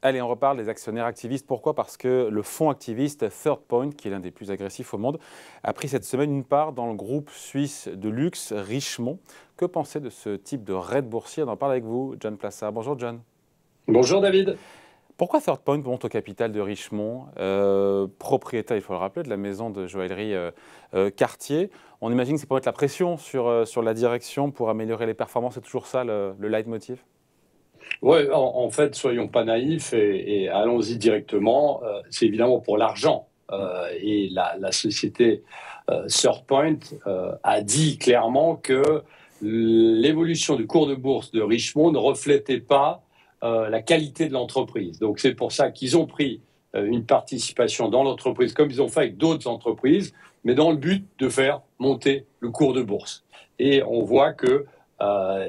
Allez, on reparle des actionnaires activistes. Pourquoi? Parce que le fonds activiste Third Point, qui est l'un des plus agressifs au monde, a pris cette semaine une part dans le groupe suisse de luxe Richemont. Que pensez de ce type de raid boursier? On en parle avec vous, John Plassard. Bonjour John. Bonjour David. Pourquoi Third Point monte au capital de Richemont, propriétaire, il faut le rappeler, de la maison de joaillerie Cartier? On imagine que c'est pour mettre la pression sur la direction pour améliorer les performances. C'est toujours ça le leitmotiv? Ouais, en fait, soyons pas naïfs et allons-y directement. C'est évidemment pour l'argent. Et la société Third a dit clairement que l'évolution du cours de bourse de Richemont ne reflétait pas la qualité de l'entreprise. Donc c'est pour ça qu'ils ont pris une participation dans l'entreprise, comme ils ont fait avec d'autres entreprises, mais dans le but de faire monter le cours de bourse. Et on voit que,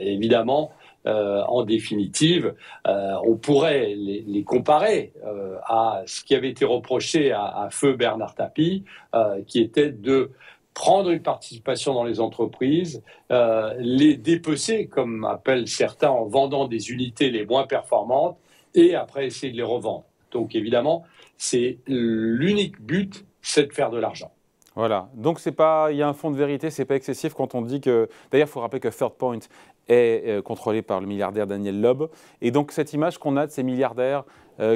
évidemment, en définitive, on pourrait les comparer à ce qui avait été reproché à feu Bernard Tapie, qui était de prendre une participation dans les entreprises, les dépecer, comme appellent certains, en vendant des unités les moins performantes, et après essayer de les revendre. Donc évidemment, c'est l'unique but, c'est de faire de l'argent. Voilà, donc il y a un fond de vérité, c'est pas excessif quand on dit que, d'ailleurs il faut rappeler que Third Point est contrôlé par le milliardaire Daniel Loeb, et donc cette image qu'on a de ces milliardaires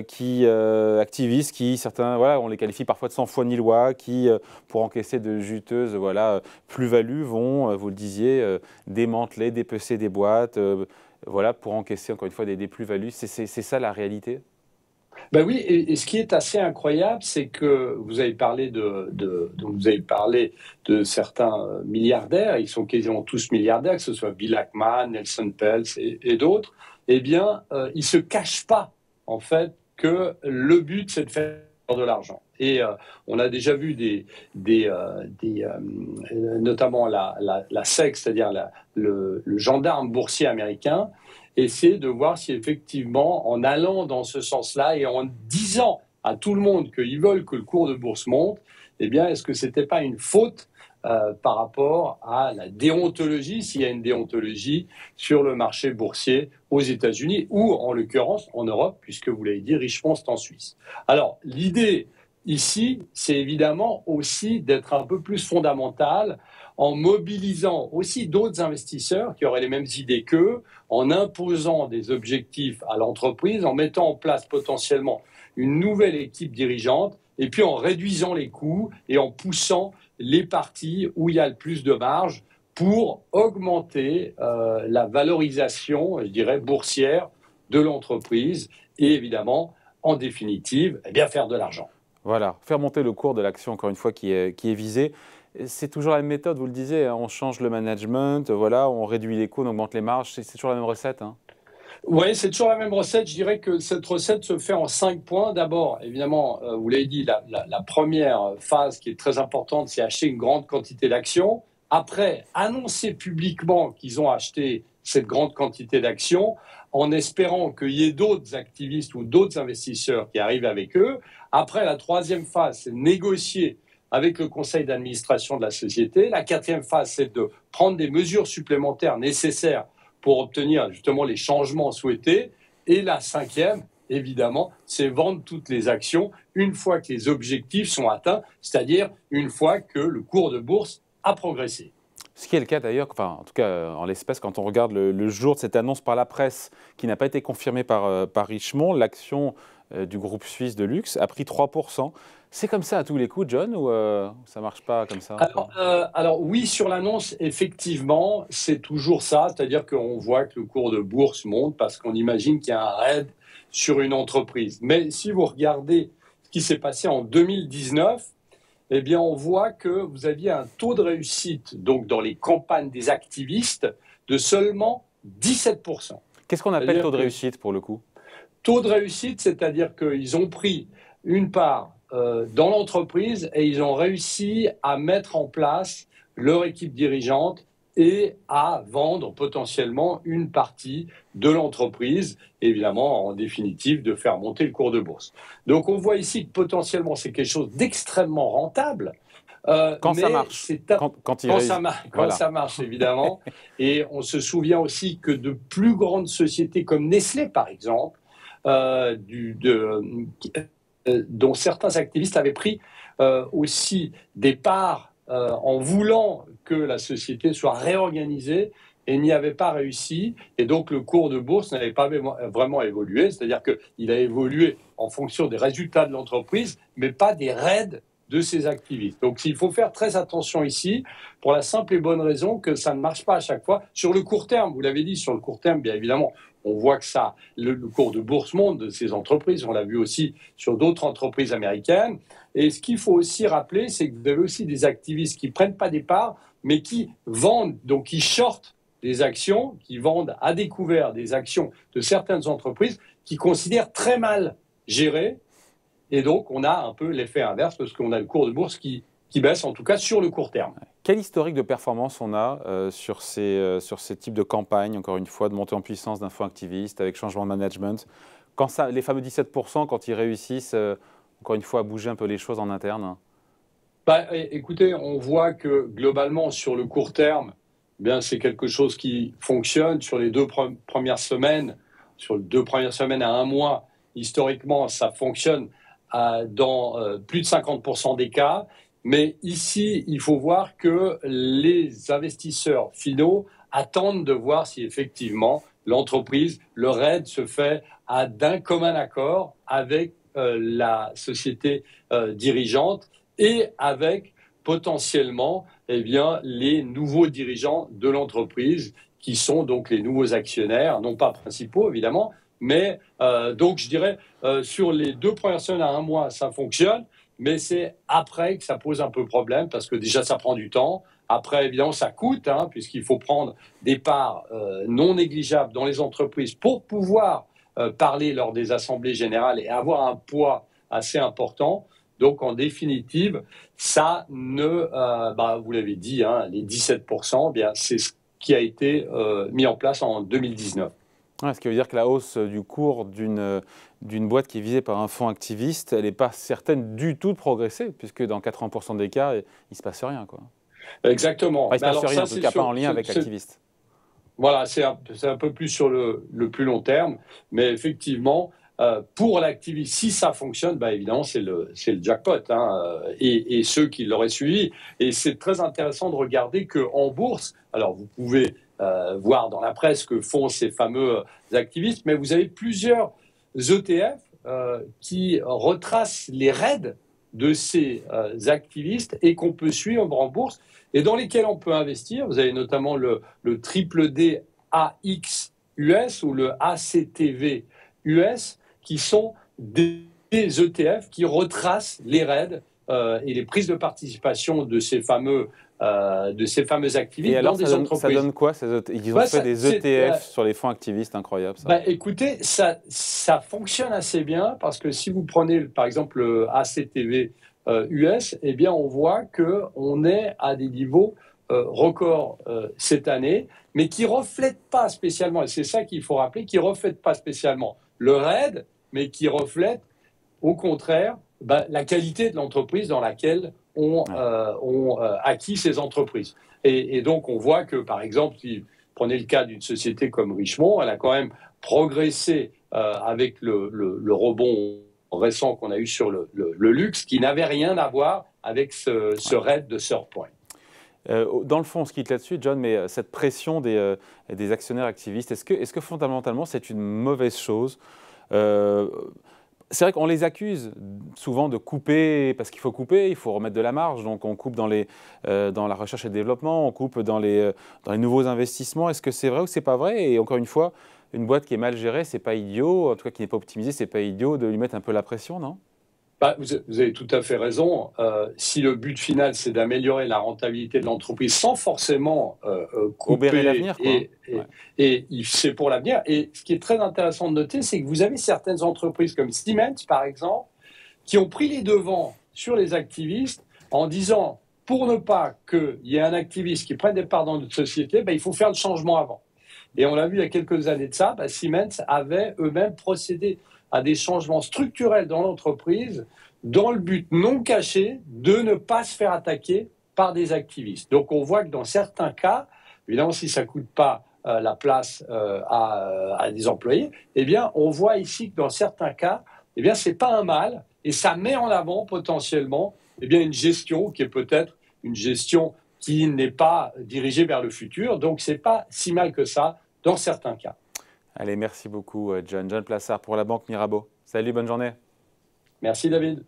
qui activistes, qui certains, voilà, on les qualifie parfois de sans foi ni loi, qui pour encaisser de juteuses, voilà, plus-values vont, vous le disiez, démanteler, dépecer des boîtes, voilà, pour encaisser encore une fois des plus-values. C'est ça la réalité? Ben oui, et ce qui est assez incroyable, c'est que vous avez parlé donc vous avez parlé de certains milliardaires, ils sont quasiment tous milliardaires, que ce soit Bill Ackman, Nelson Peltz et d'autres. Eh bien, ils ne se cachent pas, en fait, que le but, c'est de faire de l'argent. Et on a déjà vu notamment la SEC, c'est-à-dire le gendarme boursier américain, essayer de voir si effectivement, en allant dans ce sens-là et en disant à tout le monde qu'ils veulent que le cours de bourse monte, eh bien, est-ce que ce n'était pas une faute par rapport à la déontologie, s'il y a une déontologie sur le marché boursier aux États-Unis ou, en l'occurrence, en Europe, puisque vous l'avez dit, Richemont, c'est en Suisse. Alors, l'idée ici, c'est évidemment aussi d'être un peu plus fondamental en mobilisant aussi d'autres investisseurs qui auraient les mêmes idées qu'eux, en imposant des objectifs à l'entreprise, en mettant en place potentiellement une nouvelle équipe dirigeante, et puis en réduisant les coûts et en poussant les parties où il y a le plus de marge pour augmenter la valorisation, je dirais, boursière de l'entreprise et évidemment, en définitive, eh bien, faire de l'argent. Voilà, faire monter le cours de l'action, encore une fois, qui est visé. C'est toujours la même méthode, vous le disiez, hein, on change le management, voilà, on réduit les coûts, on augmente les marges, c'est toujours la même recette, hein. Oui, c'est toujours la même recette. Je dirais que cette recette se fait en 5 points. D'abord, évidemment, vous l'avez dit, la première phase qui est très importante, c'est acheter une grande quantité d'actions. Après, annoncer publiquement qu'ils ont acheté cette grande quantité d'actions en espérant qu'il y ait d'autres activistes ou d'autres investisseurs qui arrivent avec eux. Après, la troisième phase, c'est négocier avec le conseil d'administration de la société. La quatrième phase, c'est de prendre des mesures supplémentaires nécessaires pour obtenir justement les changements souhaités. Et la cinquième, évidemment, c'est vendre toutes les actions une fois que les objectifs sont atteints, c'est-à-dire une fois que le cours de bourse a progressé. Ce qui est le cas d'ailleurs, enfin, en tout cas en l'espèce, quand on regarde le jour de cette annonce par la presse qui n'a pas été confirmée par Richemont, l'action du groupe suisse de luxe a pris 3%. C'est comme ça à tous les coups, John, ou ça ne marche pas comme ça? Alors oui, sur l'annonce, effectivement, c'est toujours ça, c'est-à-dire qu'on voit que le cours de bourse monte parce qu'on imagine qu'il y a un raid sur une entreprise. Mais si vous regardez ce qui s'est passé en 2019, eh bien, on voit que vous aviez un taux de réussite donc dans les campagnes des activistes de seulement 17%. Qu'est-ce qu'on appelle taux de réussite pour le coup? Taux de réussite, c'est-à-dire qu'ils ont pris une part dans l'entreprise et ils ont réussi à mettre en place leur équipe dirigeante et à vendre potentiellement une partie de l'entreprise, évidemment, en définitive, de faire monter le cours de bourse. Donc, on voit ici que potentiellement, c'est quelque chose d'extrêmement rentable. Quand ça marche, quand ça marche, évidemment. Et on se souvient aussi que de plus grandes sociétés comme Nestlé, par exemple, dont certains activistes avaient pris aussi des parts en voulant que la société soit réorganisée et n'y avait pas réussi. Et donc, le cours de bourse n'avait pas vraiment évolué. C'est-à-dire qu'il a évolué en fonction des résultats de l'entreprise, mais pas des raids de ses activistes. Donc, il faut faire très attention ici, pour la simple et bonne raison que ça ne marche pas à chaque fois. Sur le court terme, vous l'avez dit, sur le court terme, bien évidemment, on voit que le cours de bourse monte de ces entreprises. On l'a vu aussi sur d'autres entreprises américaines. Et ce qu'il faut aussi rappeler, c'est que vous avez aussi des activistes qui ne prennent pas des parts, mais qui vendent, donc qui shortent des actions, qui vendent à découvert des actions de certaines entreprises qui considèrent très mal gérées. Et donc, on a un peu l'effet inverse parce qu'on a le cours de bourse qui baisse, en tout cas sur le court terme. Quel historique de performance on a sur ces types de campagnes, encore une fois, de montée en puissance d'un fonds activiste avec changement de management? Les fameux 17%, quand ils réussissent, encore une fois, à bouger un peu les choses en interne? Écoutez, on voit que globalement, sur le court terme, c'est quelque chose qui fonctionne sur les premières semaines, sur les 2 premières semaines à 1 mois. Historiquement, ça fonctionne dans plus de 50% des cas. Mais ici, il faut voir que les investisseurs finaux attendent de voir si effectivement l'entreprise, le raid se fait d'un commun accord avec la société dirigeante et avec potentiellement les nouveaux dirigeants de l'entreprise qui sont donc les nouveaux actionnaires, non pas principaux évidemment, mais donc je dirais sur les 2 premières semaines à 1 mois, ça fonctionne, mais c'est après que ça pose un peu problème parce que déjà ça prend du temps. Après, évidemment, ça coûte, puisqu'il faut prendre des parts non négligeables dans les entreprises pour pouvoir parler lors des assemblées générales et avoir un poids assez important. Donc, en définitive, ça vous l'avez dit, les 17%, c'est ce qui a été mis en place en 2019. Ce qui veut dire que la hausse du cours d'une boîte qui est visée par un fonds activiste, elle n'est pas certaine du tout de progresser, puisque dans 80% des cas, il ne se passe rien, quoi. Exactement. Il ne se passe rien, en tout cas pas en lien avec l'activiste. Voilà, c'est un peu plus sur le plus long terme, mais effectivement, pour l'activiste, si ça fonctionne, évidemment, c'est le jackpot, et ceux qui l'auraient suivi. Et c'est très intéressant de regarder qu'en bourse, alors vous pouvez voir dans la presse que font ces fameux activistes, mais vous avez plusieurs ETF qui retracent les raids de ces activistes et qu'on peut suivre en bourse et dans lesquels on peut investir. Vous avez notamment le triple D AX US ou le ACTV US qui sont des ETF qui retracent les raids et les prises de participation de ces fameux activistes dans des entreprises. Ça donne quoi Ils ont fait des ETF sur les fonds activistes, incroyable ça. Écoutez, ça fonctionne assez bien parce que si vous prenez par exemple le ACTV US, on voit qu'on est à des niveaux records cette année, mais qui ne reflètent pas spécialement, et c'est ça qu'il faut rappeler, qui ne reflètent pas spécialement le RAID, mais qui reflètent au contraire la qualité de l'entreprise dans laquelle ont acquis ces entreprises. Et donc, on voit que, par exemple, si vous prenez le cas d'une société comme Richemont, elle a quand même progressé avec le rebond récent qu'on a eu sur le luxe, qui n'avait rien à voir avec ce raid de Third Point. Dans le fond, on se quitte là-dessus, John, mais cette pression des actionnaires activistes, est-ce que fondamentalement, c'est une mauvaise chose? C'est vrai qu'on les accuse souvent de couper, parce qu'il faut couper, il faut remettre de la marge, donc on coupe dans la recherche et le développement, on coupe dans les nouveaux investissements. Est-ce que c'est vrai ou c'est pas vrai? Et encore une fois, une boîte qui est mal gérée, c'est pas idiot, en tout cas qui n'est pas optimisée, c'est pas idiot de lui mettre un peu la pression, non? Vous avez tout à fait raison. Si le but final, c'est d'améliorer la rentabilité de l'entreprise sans forcément couper l'avenir, et c'est pour l'avenir. Et ce qui est très intéressant de noter, c'est que vous avez certaines entreprises comme Siemens, par exemple, qui ont pris les devants sur les activistes en disant, pour ne pas qu'il y ait un activiste qui prenne des parts dans notre société, il faut faire le changement avant. Et on l'a vu il y a quelques années de ça, Siemens avait eux-mêmes procédé à des changements structurels dans l'entreprise dans le but non caché de ne pas se faire attaquer par des activistes. Donc on voit que dans certains cas, évidemment si ça ne coûte pas la place à des employés, eh bien, on voit ici que dans certains cas, eh bien, c'est pas un mal et ça met en avant potentiellement, eh bien, une gestion qui est peut-être une gestion qui n'est pas dirigée vers le futur. Donc, c'est pas si mal que ça dans certains cas. Allez, merci beaucoup, John. John Plassard pour la Banque Mirabeau. Salut, bonne journée. Merci, David.